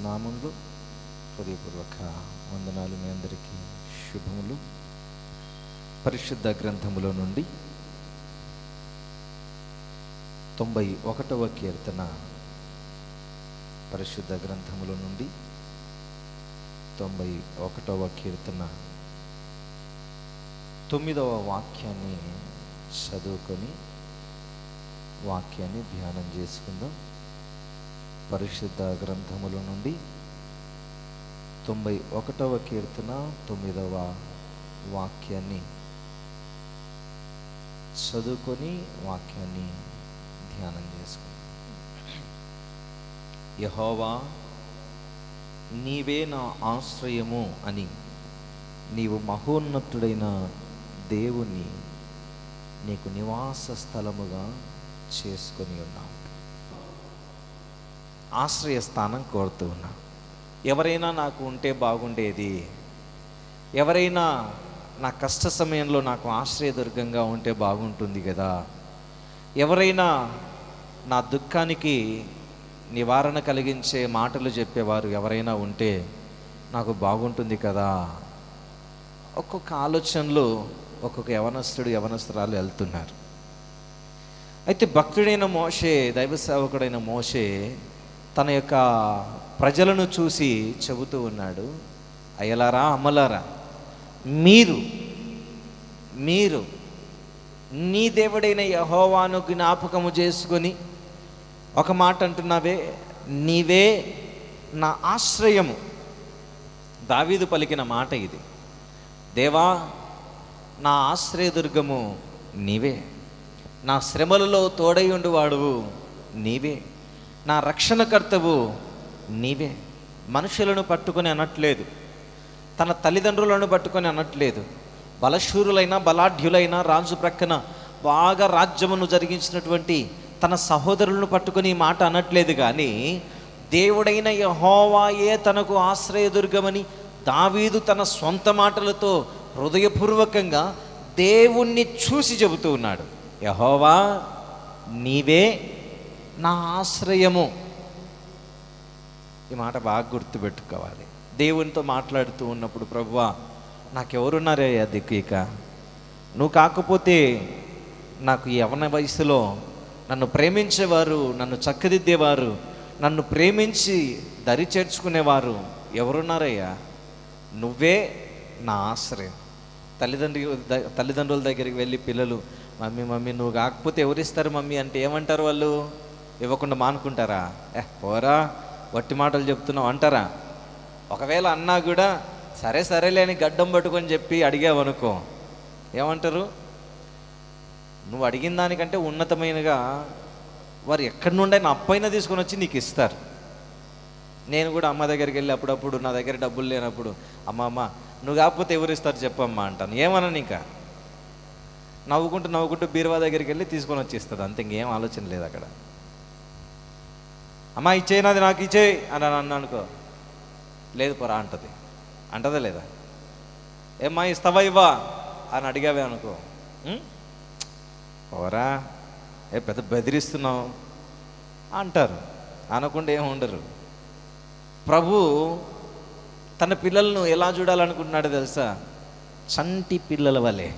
నామములో హృదయపూర్వక వందనాలు. మీ అందరికీ శుభములు. పరిశుద్ధ గ్రంథములో నుండి 91వ కీర్తన, పరిశుద్ధ గ్రంథములో నుండి 91వ కీర్తన 9వ వాక్యాన్ని చదువుకొని వాక్యాన్ని ధ్యానం చేసుకుందాం. పరిశుద్ధ గ్రంథములో నుండి 91వ కీర్తన 9వ వాక్యాన్ని చదువుకొని వాక్యాన్ని ధ్యానం చేసుకుందాం. యెహోవా, నీవే నా ఆశ్రయము అని నీవు మహోన్నతుడైన దేవుని నీకు నివాస స్థలముగా చేసుకొని ఉన్నావు. ఆశ్రయ స్థానం కోరుతూ ఉన్నా. ఎవరైనా నాకు ఉంటే బాగుండేది, ఎవరైనా నా కష్ట సమయంలో నాకు ఆశ్రయదుర్గంగా ఉంటే బాగుంటుంది కదా, ఎవరైనా నా దుఃఖానికి నివారణ కలిగించే మాటలు చెప్పేవారు ఎవరైనా ఉంటే నాకు బాగుంటుంది కదా. ఒక్కొక్క ఆలోచనలు ఒక్కొక్క యవనస్తురాలు వెళ్తున్నారు. అయితే భక్తుడైన మోషే, దైవ సేవకుడైన మోషే తన యొక్క ప్రజలను చూసి చెబుతూ ఉన్నాడు, అయ్యలారా, అమ్మలారా, మీరు నీ దేవుడైన యెహోవాను జ్ఞాపకము చేసుకొని ఒక మాట అంటున్నావే, నీవే నా ఆశ్రయము. దావీదు పలికిన మాట ఇది. దేవా, నా ఆశ్రయదుర్గము నీవే, నా శ్రమలలో తోడై ఉండువాడువు నీవే, నా రక్షణకర్తవు నీవే. మనుషులను పట్టుకొని అనట్లేదు, తన తల్లిదండ్రులను పట్టుకొని అనట్లేదు, బలశూరులైన బలాఢ్యులైన రాజు ప్రక్కన బాగా రాజ్యమును జరిగించినటువంటి తన సహోదరులను పట్టుకొని మాట అనట్లేదు. కానీ దేవుడైన యెహోవాయే తనకు ఆశ్రయదుర్గమని దావీదు తన సొంత మాటలతో హృదయపూర్వకంగా దేవుణ్ణి చూసి చెబుతూ ఉన్నాడు. యెహోవా, నీవే నా ఆశ్రయము. ఈ మాట బాగా గుర్తుపెట్టుకోవాలి. దేవునితో మాట్లాడుతూ ఉన్నప్పుడు, ప్రభువా, నాకెవరున్నారయ్యా దిక్కు, ఇక నువ్వు కాకపోతే నాకు యవ్వన వయసులో నన్ను ప్రేమించేవారు, నన్ను చక్కదిద్దేవారు, నన్ను ప్రేమించి దరి చేర్చుకునేవారు ఎవరున్నారయ్యా? నువ్వే నా ఆశ్రయం. తల్లిదండ్రుల దగ్గరికి వెళ్ళి పిల్లలు, మమ్మీ నువ్వు కాకపోతే ఎవరిస్తారు మమ్మీ అంటే ఏమంటారు వాళ్ళు? ఇవ్వకుండా మానుకుంటారా? పోరా, వట్టి మాటలు చెప్తున్నావు అంటారా? ఒకవేళ అన్నా కూడా సరేలే అని గడ్డం పట్టుకొని చెప్పి అడిగావనుకో, ఏమంటారు? నువ్వు అడిగిన దానికంటే ఉన్నతమైనగా వారు ఎక్కడి నుండైనా అప్పైనా తీసుకొని వచ్చి నీకు ఇస్తారు. నేను కూడా అమ్మ దగ్గరికి వెళ్ళి అప్పుడప్పుడు నా దగ్గర డబ్బులు లేనప్పుడు, అమ్మ నువ్వు కాకపోతే ఎవరు ఇస్తారు చెప్పమ్మా అంటాను. ఏమన్నా ఇంకా నవ్వుకుంటూ బీరువా దగ్గరికి వెళ్ళి తీసుకొని వచ్చి ఇస్తుంది. అంతే, ఇంకేం ఆలోచన లేదు అక్కడ. అమ్మా ఇచ్చేయి, నాది నాకు ఇచ్చేయి అని అన్నా అనుకో, లేదు పోరా అంటదా లేదా? ఏమ్మా ఇస్తావా ఇవ్వా అని అడిగావే అనుకో, పోరా, పెద్ద బెదిరిస్తున్నావు అంటారు. అనకుండా ఏమి ఉండరు. ప్రభు తన పిల్లలను ఎలా చూడాలనుకుంటున్నాడో తెలుసా? చంటి పిల్లల వలె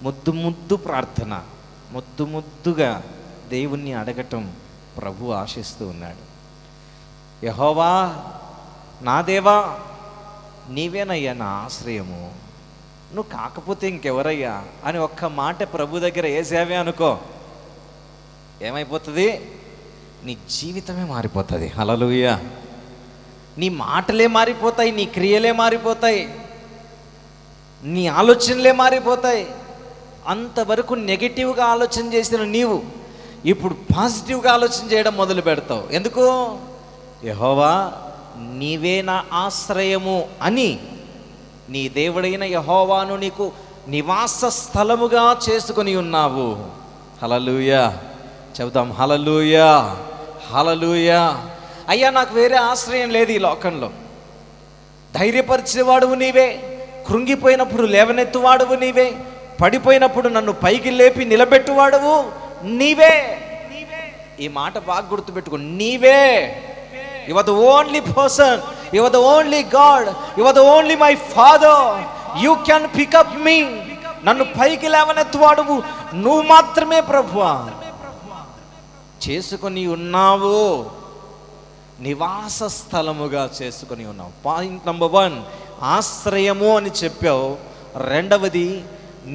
ముద్దు ప్రార్థన, ముద్దుగా దేవుణ్ణి అడగటం ప్రభు ఆశిస్తూ ఉన్నాడు. యెహోవా, నా దేవా, నీవేనయ్యా నా ఆశ్రయము, నువ్వు కాకపోతే ఇంకెవరయ్యా అని ఒక్క మాట ప్రభు దగ్గర వేసావే అనుకో, ఏమైపోతుంది? నీ జీవితమే మారిపోతుంది. హల్లెలూయా. నీ మాటలే మారిపోతాయి, నీ క్రియలే మారిపోతాయి, నీ ఆలోచనలే మారిపోతాయి. అంతవరకు నెగిటివ్గా ఆలోచన చేసిన నీవు ఇప్పుడు పాజిటివ్గా ఆలోచన చేయడం మొదలు పెడతావు. ఎందుకు? యెహోవా, నీవే నా ఆశ్రయము అని నీ దేవుడైన యెహోవాను నీకు నివాస స్థలముగా చేసుకొని ఉన్నావు. హల్లెలూయా. చెబుతాం, హల్లెలూయా, హల్లెలూయా. అయ్యా, నాకు వేరే ఆశ్రయం లేదు ఈ లోకంలో. ధైర్యపరిచేవాడువు నీవే, కృంగిపోయినప్పుడు లేవనెత్తువాడువు నీవే, పడిపోయినప్పుడు నన్ను పైకి లేపి నిలబెట్టువాడువు నీవే. ఈ మాట బాగా గుర్తుపెట్టుకో, నీవే you are the only person, you are the only God, you are the only my father, you can pick up me. నన్ను పైకి లేవనెత్తువాడు నువ్వు మాత్రమే ప్రభువా. చేసుకొని ఉన్నావు, నివాస స్థలముగా చేసుకొని ఉన్నావు. పాయింట్ నెంబర్ 1 ఆశ్రయము అని చెప్పావు. రెండవది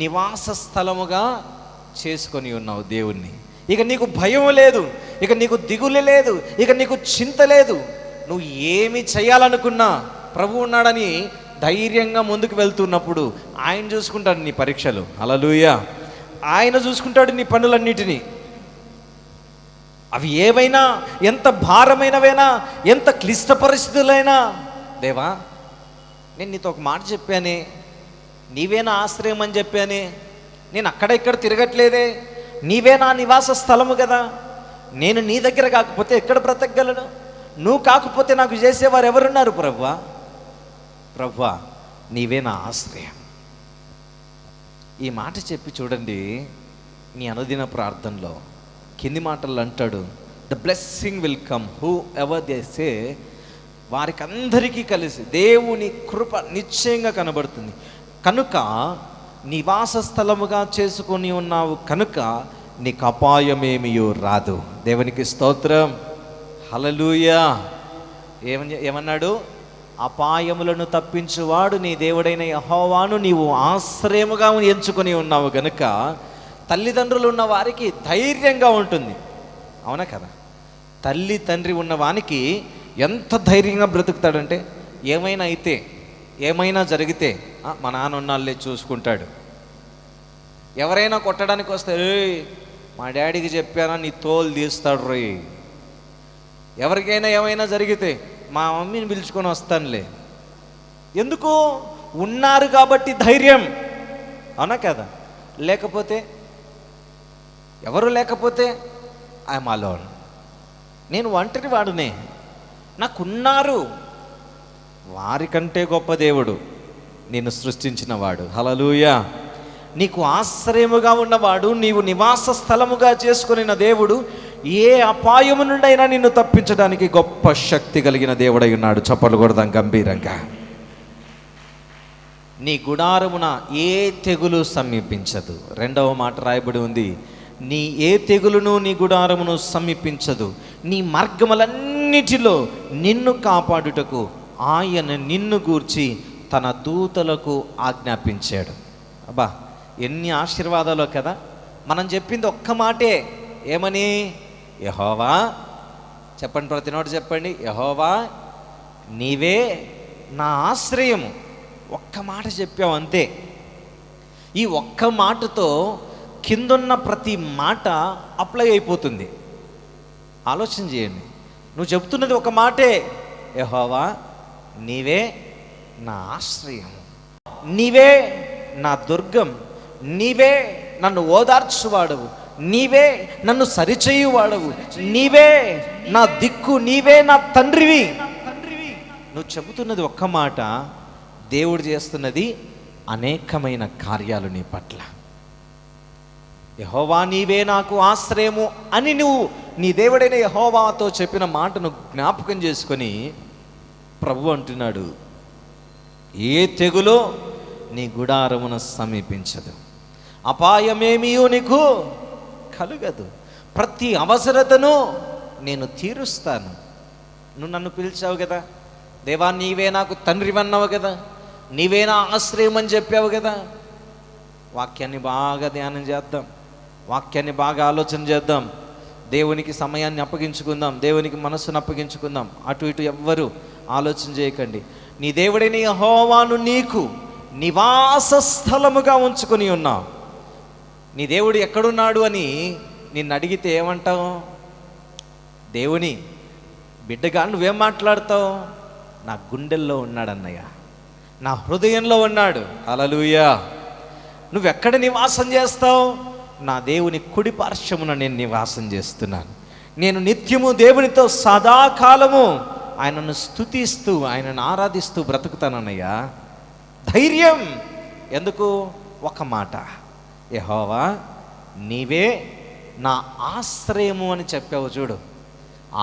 నివాస స్థలముగా చేసుకొని ఉన్నావు దేవుణ్ణి. ఇక నీకు భయం లేదు, ఇక నీకు దిగులు లేదు, ఇక నీకు చింత లేదు. నువ్వు ఏమి చేయాలనుకున్నా ప్రభు ఉన్నాడని ధైర్యంగా ముందుకు వెళ్తున్నప్పుడు ఆయన చూసుకుంటాడు నీ పరీక్షలు. హల్లెలూయా. ఆయన చూసుకుంటాడు నీ పనులన్నిటినీ. అవి ఏవైనా, ఎంత భారమైనవైనా, ఎంత క్లిష్ట పరిస్థితులైనా, దేవా నేను నీతో ఒక మాట చెప్పానే, నీవే నా ఆశ్రయం అని చెప్పానే, నేను అక్కడ ఇక్కడ తిరగట్లేదే, నీవే నా నివాస స్థలము కదా, నేను నీ దగ్గర కాకపోతే ఎక్కడ బ్రతకగలను, నువ్వు కాకపోతే నాకు చేసేవారు ఎవరున్నారు ప్రభువా. ప్రభువా నీవే నా ఆశ్రయం. ఈ మాట చెప్పి చూడండి, నీ అనుదిన ప్రార్థనలో కింది మాటలు అంటాడు, the blessing will come who ever they say. వారికి అందరికీ కలిసి దేవుని కృప నిశ్చయంగా కనబడుతుంది. కనుక నివాస స్థలముగా చేసుకొని ఉన్నావు కనుక నీకు అపాయమేమియో రాదు. దేవునికి స్తోత్రం. హల్లెలూయా. ఏమన్నాడు? అపాయములను తప్పించువాడు నీ దేవుడైన యెహోవాను నీవు ఆశ్రయముగా ఎంచుకొని ఉన్నావు గనుక తల్లిదండ్రులు ఉన్న వారికి ధైర్యంగా ఉంటుంది. అవునా కదా? తల్లి తండ్రి ఉన్న వానికి ఎంత ధైర్యంగా బ్రతుకుతాడంటే, ఏమైనా అయితే, ఏమైనా జరిగితే మా నాన్న ఉన్నాళ్ళే చూసుకుంటాడు. ఎవరైనా కొట్టడానికి వస్తే, మా డాడీకి చెప్పానా నీ తోలు తీస్తాడు రోయ్. ఎవరికైనా ఏమైనా జరిగితే మా మమ్మీని పిలుచుకొని వస్తానులే. ఎందుకు? ఉన్నారు కాబట్టి ధైర్యం. అవునా కదా? లేకపోతే ఎవరు లేకపోతే ఐఎమ్ అలోన్, నేను ఒంటరి వాడునే, నాకున్నారు. వారికంటే గొప్ప దేవుడు నిన్ను సృష్టించిన వాడు. హల్లెలూయా. నీకు ఆశ్రయముగా ఉన్నవాడు, నీవు నివాస స్థలముగా చేసుకున్న దేవుడు ఏ అపాయము నుండైనా నిన్ను తప్పించడానికి గొప్ప శక్తి కలిగిన దేవుడై ఉన్నాడు. చప్పట్లు కొడదాం గంభీరంగా. నీ గుడారమున ఏ తెగులు సమీపించదు. రెండవ మాట రాయబడి ఉంది, నీ ఏ తెగులును నీ గుడారమును సమీపించదు. నీ మార్గములన్నిటిలో నిన్ను కాపాడుటకు ఆయన నిన్ను గూర్చి తన దూతలకు ఆజ్ఞాపించాడు. అబ్బా ఎన్ని ఆశీర్వాదాలు కదా. మనం చెప్పింది ఒక్క మాటే. ఏమని? యెహోవా. చెప్పండి, ప్రతి నోట చెప్పండి, యెహోవా నీవే నా ఆశ్రయము. ఒక్క మాట చెప్పావు అంతే. ఈ ఒక్క మాటతో కిందున్న ప్రతి మాట అప్లై అయిపోతుంది. ఆలోచన చేయండి. నువ్వు చెబుతున్నది ఒక మాటే, యెహోవా నీవే నా ఆశ్రయం, నీవే నా దుర్గం, నీవే నన్ను ఓదార్చువాడవు, నీవే నన్ను సరిచేయువాడవు, నీవే నా దిక్కు, నీవే నా తండ్రివి. నువ్వు చెబుతున్నది ఒక్క మాట, దేవుడు చేస్తున్నది అనేకమైన కార్యాలు నీ పట్ల. యెహోవా నీవే నాకు ఆశ్రయము అని నువ్వు నీ దేవుడైన యెహోవాతో చెప్పిన మాటను జ్ఞాపకం చేసుకొని ప్రభు అంటున్నాడు, ఏ తెగులో నీ గుడారమున సమీపించదు, అపాయమేమియో నీకు కలుగదు, ప్రతి అవసరతను నేను తీరుస్తాను. నువ్వు నన్ను పిలిచావు కదా దేవా, నీవే నాకు తండ్రివన్నావు కదా, నీవే నా ఆశ్రయం అని చెప్పావు కదా. వాక్యాన్ని బాగా ధ్యానం చేద్దాం, వాక్యాన్ని బాగా ఆలోచన చేద్దాం, దేవునికి సమయాన్ని అప్పగించుకుందాం, దేవునికి మనస్సును అప్పగించుకుందాం. అటు ఇటు ఎవ్వరూ ఆలోచన చేయకండి. నీ దేవుడైన యెహోవాను నీకు నివాస స్థలముగా ఉంచుకొని ఉన్నావు. నీ దేవుడు ఎక్కడున్నాడు అని నిన్ను అడిగితే ఏమంటావు? దేవుని బిడ్డగా నువ్వేం మాట్లాడతావు? నా గుండెల్లో ఉన్నాడు అన్నయ్య, నా హృదయంలో ఉన్నాడు. హల్లెలూయా. నువ్వెక్కడ నివాసం చేస్తావు? నా దేవుని కుడి పార్శ్వమున నేను నివాసం చేస్తున్నాను. నేను నిత్యము దేవునితో సదాకాలము ఆయనను స్తుతిస్తూ ఆయనను ఆరాధిస్తూ బ్రతుకుతానన్నయ్యా. ధైర్యం ఎందుకు? ఒక మాట, యెహోవా నీవే నా ఆశ్రయము అని చెప్పావు చూడు.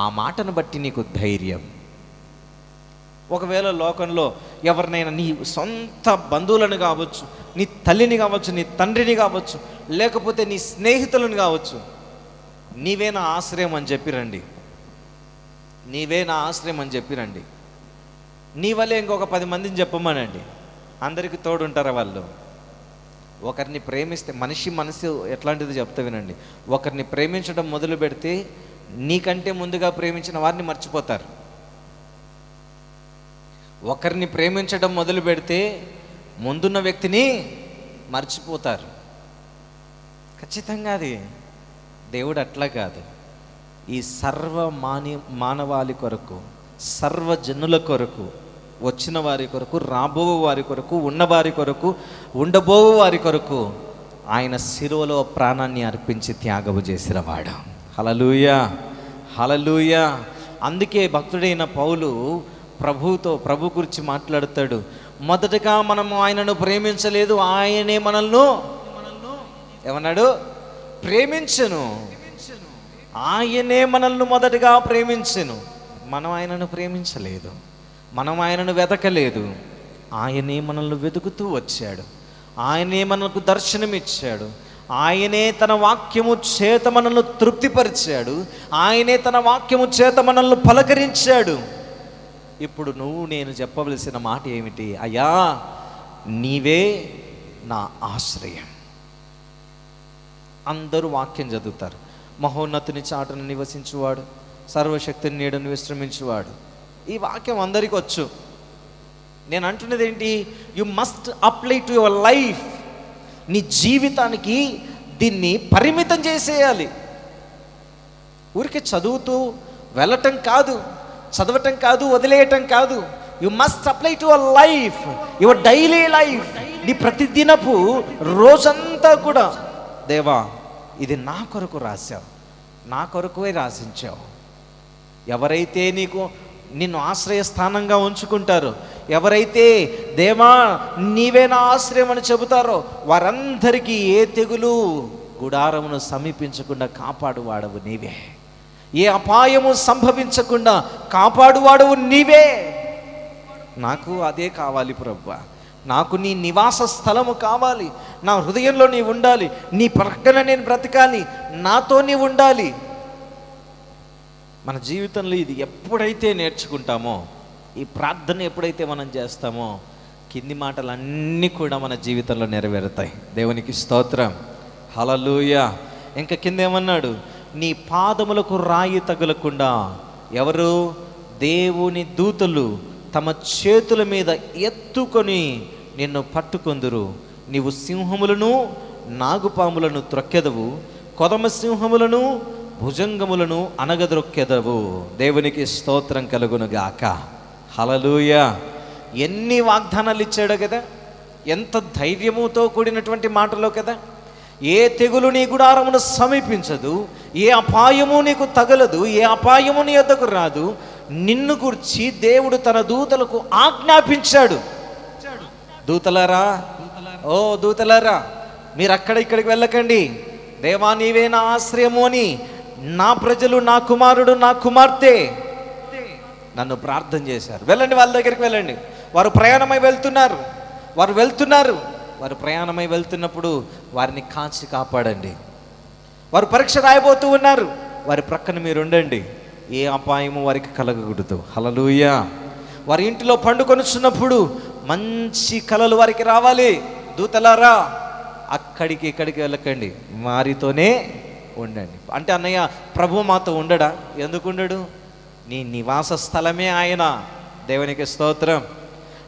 ఆ మాటను బట్టి నీకు ధైర్యం. ఒకవేళ లోకంలో ఎవరినైనా నీ సొంత బంధువులను కావచ్చు, నీ తల్లిని కావచ్చు, నీ తండ్రిని కావచ్చు, లేకపోతే నీ స్నేహితులను కావచ్చు, నీవే నా ఆశ్రయం అని చెప్పిరండి, నీవే నా ఆశ్రయం అని చెప్పిరండి. నీ వల్లే ఇంకొక 10 మందిని చెప్పమనండి, అందరికీ తోడుంటారా వాళ్ళు? ఒకరిని ప్రేమిస్తే, మనిషి మనసు ఎట్లాంటిది చెప్తా వినండి, ఒకరిని ప్రేమించడం మొదలు పెడితే నీకంటే ముందుగా ప్రేమించిన వారిని మర్చిపోతారు. ఒకరిని ప్రేమించడం మొదలు పెడితే ముందున్న వ్యక్తిని మర్చిపోతారు. ఖచ్చితంగా అది దేవుడు అట్లా కాదు. ఈ మానవాళి కొరకు, సర్వజనుల కొరకు, వచ్చిన వారి కొరకు, రాబో వారి కొరకు, ఉన్నవారి కొరకు, ఉండబో వారి కొరకు ఆయన శిలువలో ప్రాణాన్ని అర్పించి త్యాగము చేసిన వాడు. హల్లెలూయా, హల్లెలూయా. అందుకే భక్తుడైన పౌలు ప్రభు గురించి మాట్లాడతాడు. మొదటగా మనము ఆయనను ప్రేమించలేదు, ఆయనే మనల్ని ఏమన్నాడు? ప్రేమించెను. ఆయనే మనల్ని మొదటగా ప్రేమించెను. మనం ఆయనను ప్రేమించలేదు, మనం ఆయనను వెతకలేదు, ఆయనే మనల్ని వెతుకుతూ వచ్చాడు. ఆయనే మనకు దర్శనమిచ్చాడు. ఆయనే తన వాక్యము చేత మనల్ని తృప్తిపరిచాడు. ఆయనే తన వాక్యము చేత మనల్ని పలకరించాడు. ఇప్పుడు నువ్వు నేను చెప్పవలసిన మాట ఏమిటి? అయ్యా, నీవే నా ఆశ్రయం. అందరూ వాక్యం చదువుతారు. మహోన్నతుని చాటును నివసించువాడు, సర్వశక్తిని నీడను విశ్రమించువాడు. ఈ వాక్యం అందరికీ వచ్చు. నేను అంటున్నది ఏంటి? You must apply to your life. నీ జీవితానికి దీన్ని పరిమితం చేసేయాలి. ఊరికే చదువుతూ వెళ్ళటం కాదు, చదవటం కాదు, వదిలేయటం కాదు. You must apply to your life, your daily life. నీ ప్రతిదినపు రోజంతా కూడా, దేవా ఇది నా కొరకు రాశావు, నా కొరకే రాసించావు. ఎవరైతే నిన్ను ఆశ్రయస్థానంగా ఉంచుకుంటారో, ఎవరైతే దేవా నీవే నా ఆశ్రయం అని చెబుతారో, వారందరికీ ఏ తెగులు గుడారమును సమీపించకుండా కాపాడువాడవు నీవే. ఏ అపాయము సంభవించకుండా కాపాడువాడవు నీవే. నాకు అదే కావాలి ప్రభువా. నాకు నీ నివాస స్థలము కావాలి. నా హృదయంలో నీవు ఉండాలి. నీ ప్రక్కన నేను బ్రతకాలి. నాతో నీవు ఉండాలి. మన జీవితంలో ఇది ఎప్పుడైతే నేర్చుకుంటామో, ఈ ప్రార్థన ఎప్పుడైతే మనం చేస్తామో, కింది మాటలన్నీ కూడా మన జీవితంలో నెరవేరుతాయి. దేవునికి స్తోత్రం, హల్లెలూయా. ఇంకా కింద ఏమన్నాడు? నీ పాదములకు రాయి తగులకుండా ఎవరు? దేవుని దూతలు తమ చేతుల మీద ఎత్తుకొని నిన్ను పట్టుకొందురు. నీవు సింహములను నాగుపాములను త్రొక్కెదవు, కొదమ సింహములను భుజంగములను అనగదొక్కెదవు. దేవునికి స్తోత్రం కలుగునుగాక. హల్లెలూయా. ఎన్ని వాగ్దానాలు ఇచ్చాడో కదా, ఎంత ధైర్యముతో కూడినటువంటి మాటలో కదా. ఏ తెగులు నీ గుడారమును సమీపించదు, ఏ అపాయము నీకు తగలదు, ఏ అపాయము నీ యొద్దకు రాదు. నిన్ను గురించి దేవుడు తన దూతలకు ఆజ్ఞాపించాడు. దూతలారా, ఓ దూతలారా, మీరు అక్కడ ఇక్కడికి వెళ్ళకండి, దేవా నీవే నా ఆశ్రయము అని నా ప్రజలు, నా కుమారుడు, నా కుమార్తె నన్ను ప్రార్థన చేశారు. వెళ్ళండి, వాళ్ళ దగ్గరికి వెళ్ళండి. వారు ప్రయాణమై వెళ్తున్నారు. వారు ప్రయాణమై వెళ్తున్నప్పుడు వారిని కాచి కాపాడండి. వారు పరీక్ష రాయబోతూ ఉన్నారు, వారి ప్రక్కన మీరు ఉండండి. ఏ అపాయము వారికి కలగకూడదు. హల్లెలూయా. వారి ఇంటిలో పండుకొనుచున్నప్పుడు మంచి కలలు వారికి రావాలి. దూతలారా, అక్కడికి ఇక్కడికి వెళ్ళకండి, వారితోనే ఉండండి. అంటే అన్నయ్య, ప్రభు మాతో ఉండడా? ఎందుకు ఉండడు? నీ నివాస స్థలమే ఆయన. దేవునికి స్తోత్రం.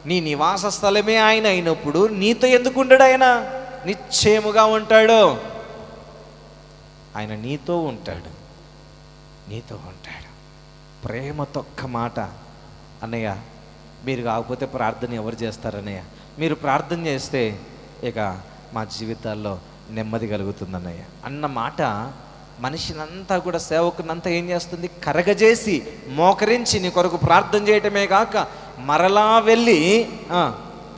నీ నివాస స్థలమే ఆయన అయినప్పుడు నీతో ఎందుకు ఉండడు? ఆయన నిశ్చయముగా ఉంటాడు. ఆయన నీతో ఉంటాడు. ప్రేమతో ఒక్క మాట, అన్నయ్య మీరు కాకపోతే ప్రార్థన ఎవరు చేస్తారన్నయ్య? మీరు ప్రార్థన చేస్తే ఇక మా జీవితాల్లో నెమ్మది కలుగుతుంది అన్నయ్య అన్న మాట మనిషినంతా కూడా, సేవకునంతా ఏం చేస్తుంది? కరగజేసి మోకరించి నీ కొరకు ప్రార్థన చేయటమే కాక మరలా వెళ్ళి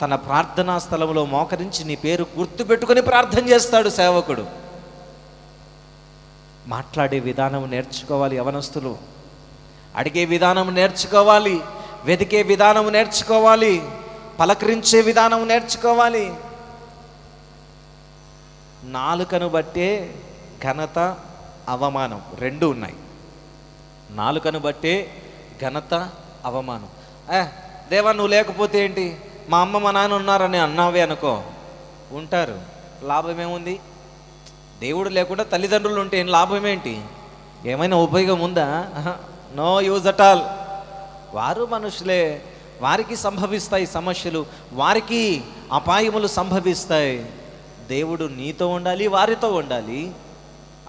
తన ప్రార్థనా స్థలంలో మోకరించి నీ పేరు గుర్తుపెట్టుకొని ప్రార్థన చేస్తాడు సేవకుడు. మాట్లాడే విధానం నేర్చుకోవాలి యవనస్తులు. అడిగే విధానం నేర్చుకోవాలి, వెతికే విధానం నేర్చుకోవాలి, పలకరించే విధానం నేర్చుకోవాలి. నాలుకను బట్టే ఘనత, అవమానం రెండు ఉన్నాయి. నాలుకను బట్టే ఘనత, అవమానం. దేవా నువ్వు లేకపోతే ఏంటి, మా అమ్మ మా నాన్న ఉన్నారని అన్నావే అనుకో, ఉంటారు, లాభం ఏముంది? దేవుడు లేకుండా తల్లిదండ్రులు ఉంటే ఏం లాభం ఏంటి? ఏమైనా ఉపయోగం ఉందా? No use at all. వారు మనుషులే, వారికి సంభవిస్తాయి సమస్యలు, వారికి అపాయములు సంభవిస్తాయి. దేవుడు నీతో ఉండాలి, వారితో ఉండాలి.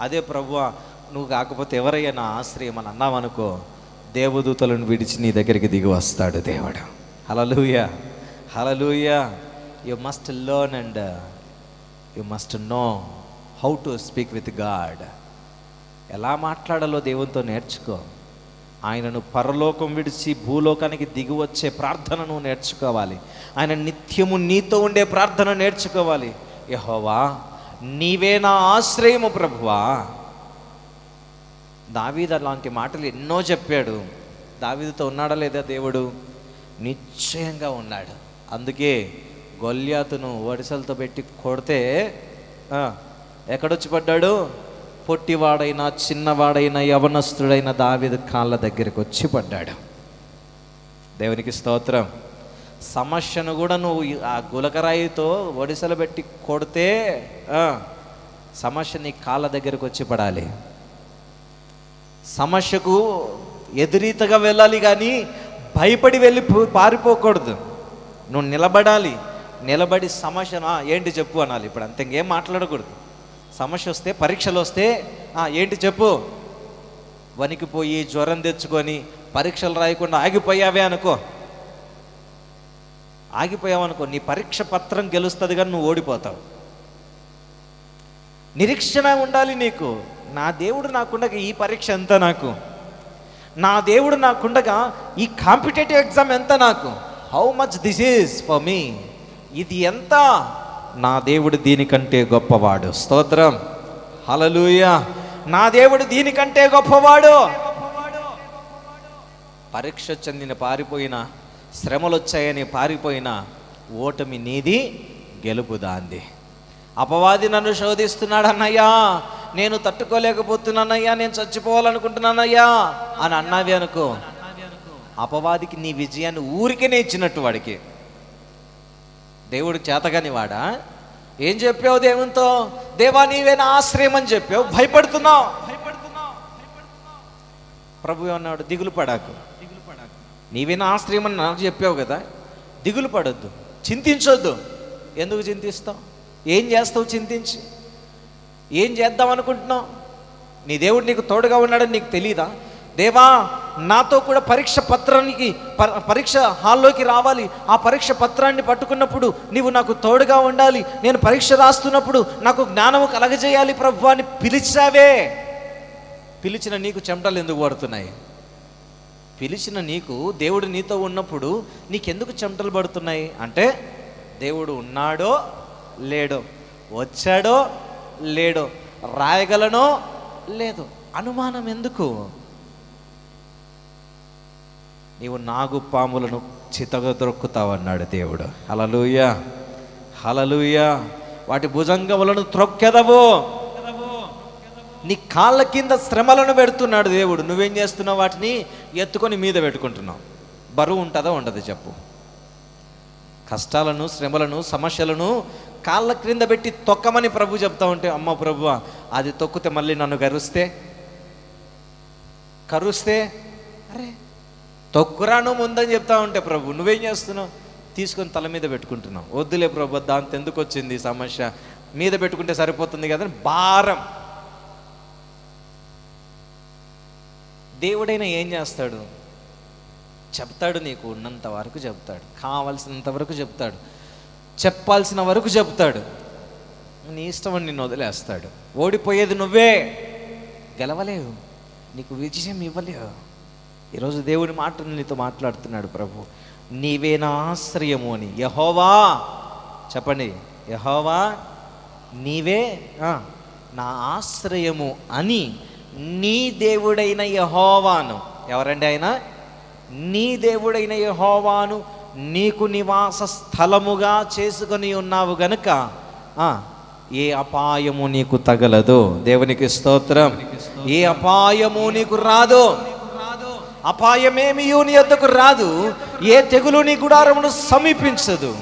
అదే ప్రభువా నువ్వు కాకపోతే ఎవరయ్యా నా ఆశ్రయం అని అన్నావనుకో, దేవదూతలను విడిచి నీ దగ్గరికి దిగి వస్తాడు దేవుడు. Hallelujah, hallelujah. You must learn and you must know how to speak with God. ఎలా మాట్లాడాలో దేవునితో నేర్చుకో. ఆయనను పరలోకం విడిచి భూలోకానికి దిగి వచ్చే ప్రార్థనను నేర్చుకోవాలి. ఆయన నిత్యము నీతో ఉండే ప్రార్థన నేర్చుకోవాలి. యెహోవా నీవే నా ఆశ్రయము ప్రభువా. దావీదు అలాంటి మాటలు ఎన్నో చెప్పాడు. దావీదుతో ఉన్నాడా లేదా దేవుడు? నిశ్చయంగా ఉన్నాడు. అందుకే గొల్యాతును వడిసలతో పెట్టి కొడితే ఎక్కడొచ్చి పడ్డాడు? పొట్టివాడైనా చిన్నవాడైనా యవనస్తుడైన దావీదు కాళ్ళ దగ్గరికి వచ్చి పడ్డాడు. దేవునికి స్తోత్రం. సమస్యను కూడా నువ్వు ఆ గులకరాయితో వడిసలు పెట్టి కొడితే సమస్య నీ కాళ్ళ దగ్గరికి వచ్చి పడాలి. సమస్యకు ఎదురీతగా వెళ్ళాలి, కానీ భయపడి వెళ్ళి పారిపోకూడదు. నువ్వు నిలబడాలి. నిలబడి సమస్యను ఏంటి చెప్పు అనాలి. ఇప్పుడు అంత ఇంకేం మాట్లాడకూడదు. సమస్య వస్తే, పరీక్షలు వస్తే ఏంటి చెప్పు. వణికిపోయి జ్వరం తెచ్చుకొని పరీక్షలు రాయకుండా ఆగిపోయావే అనుకో, ఆగిపోయావనుకో నీ పరీక్ష పత్రం గెలుస్తుంది కానీ నువ్వు ఓడిపోతావు. నిరీక్షణ ఉండాలి నీకు. నా దేవుడు నాకుండగా ఈ పరీక్ష ఎంత నాకు, నా దేవుడు నాకుండగా ఈ కాంపిటేటివ్ ఎగ్జామ్ ఎంత నాకు, how much this is for me, ఇది ఎంత, నా దేవుడు దీనికంటే గొప్పవాడు. స్తోత్రం, హల్లెలూయా. నా దేవుడు దీనికంటే గొప్పవాడు. పరీక్ష చెందిన పారిపోయినా, శ్రమలు వచ్చాయని పారిపోయినా, ఓటమి నీది, గెలుపు దాంది. అపవాది నన్ను శోధిస్తున్నాడు అన్నయ్యా, నేను తట్టుకోలేకపోతున్నానయ్యా, నేను చచ్చిపోవాలనుకుంటున్నానయ్యా అని అన్నావి అనుకో, అపవాదికి నీ విజయాన్ని ఊరికేనే ఇచ్చినట్టు. వాడికి దేవుడు చేతగాని వాడా? ఏం చెప్పావు దేవునితో? దేవా నీవే నా ఆశ్రయం అని చెప్పావు, భయపడుతున్నావు. ప్రభు అన్నాడు, దిగులు పడాకు, నీవే నా ఆశ్రయం అని నాకు చెప్పావు కదా, దిగులు పడొద్దు, చింతించొద్దు. ఎందుకు చింతిస్తావు? ఏం చేస్తావు చింతించి? ఏం చేద్దాం అనుకుంటున్నావు? నీ దేవుడు నీకు తోడుగా ఉన్నాడని నీకు తెలీదా? దేవా నాతో కూడా పరీక్ష హాల్లోకి రావాలి, ఆ పరీక్ష పత్రాన్ని పట్టుకున్నప్పుడు నీవు నాకు తోడుగా ఉండాలి, నేను పరీక్ష రాస్తున్నప్పుడు నాకు జ్ఞానము కలగజేయాలి ప్రభు అని పిలిచావే. పిలిచిన నీకు చెమటలు ఎందుకు పడుతున్నాయి? పిలిచిన నీకు దేవుడు నీతో ఉన్నప్పుడు నీకెందుకు చెమటలు పడుతున్నాయి అంటే, దేవుడు ఉన్నాడో లేడో, వచ్చాడో లేడో, రాయగలనో లేదో, అనుమానం ఎందుకు? నీవు నాగు పాములను చితగొరుకుతావు అన్నాడు దేవుడు. హల్లెలూయా, హల్లెలూయా. వాటి భుజంగములను త్రొక్కెదవు. నీ కాళ్ళ కింద శ్రమలను పెడుతున్నాడు దేవుడు. నువ్వేం చేస్తున్నావు? వాటిని ఎత్తుకొని మీద పెట్టుకుంటున్నావు. బరువు ఉంటుందా ఉండదు చెప్పు? కష్టాలను, శ్రమలను, సమస్యలను కాళ్ళ క్రింద పెట్టి తొక్కమని ప్రభు చెప్తా ఉంటే, అమ్మ ప్రభువా అది తొక్కితే మళ్ళీ నన్ను కరుస్తే అరే తొక్కురాను ముందని చెప్తా ఉంటే ప్రభు నువ్వేం చేస్తున్నావు? తీసుకొని తల మీద పెట్టుకుంటున్నావు. వద్దులే ప్రభు, దాంతో ఎందుకు వచ్చింది సమస్య, మీద పెట్టుకుంటే సరిపోతుంది కదా భారం. దేవుడైనా ఏం చేస్తాడు? చెప్తాడు, నీకు ఉన్నంత వరకు చెప్తాడు, కావలసినంత వరకు చెప్తాడు, చెప్పాల్సిన వరకు చెప్తాడు. నీ ఇష్టం అని నిన్ను వదిలేస్తాడు. ఓడిపోయేది నువ్వే, గెలవలేవు, నీకు విజయం ఇవ్వలేవు. ఈరోజు దేవుని మాటను నీతో మాట్లాడుతున్నాడు ప్రభు. నీవే నా ఆశ్రయము అని. యెహోవా చెప్పండి, యెహోవా నీవే నా ఆశ్రయము అని నీ దేవుడైన యెహోవాను ఎవరండి ఆయన? నీ దేవుడైన యెహోవాను నీకు నివాస స్థలముగా చేసుకొని ఉన్నావు గనుక ఏ అపాయము నీకు తగలదు. దేవునికి స్తోత్రం. ఏ అపాయము నీకు రాదు. అపాయమేమియు నీ యొద్దకు రాదు. ఏ తెగులు నీ గుడారమును సమీపించదు.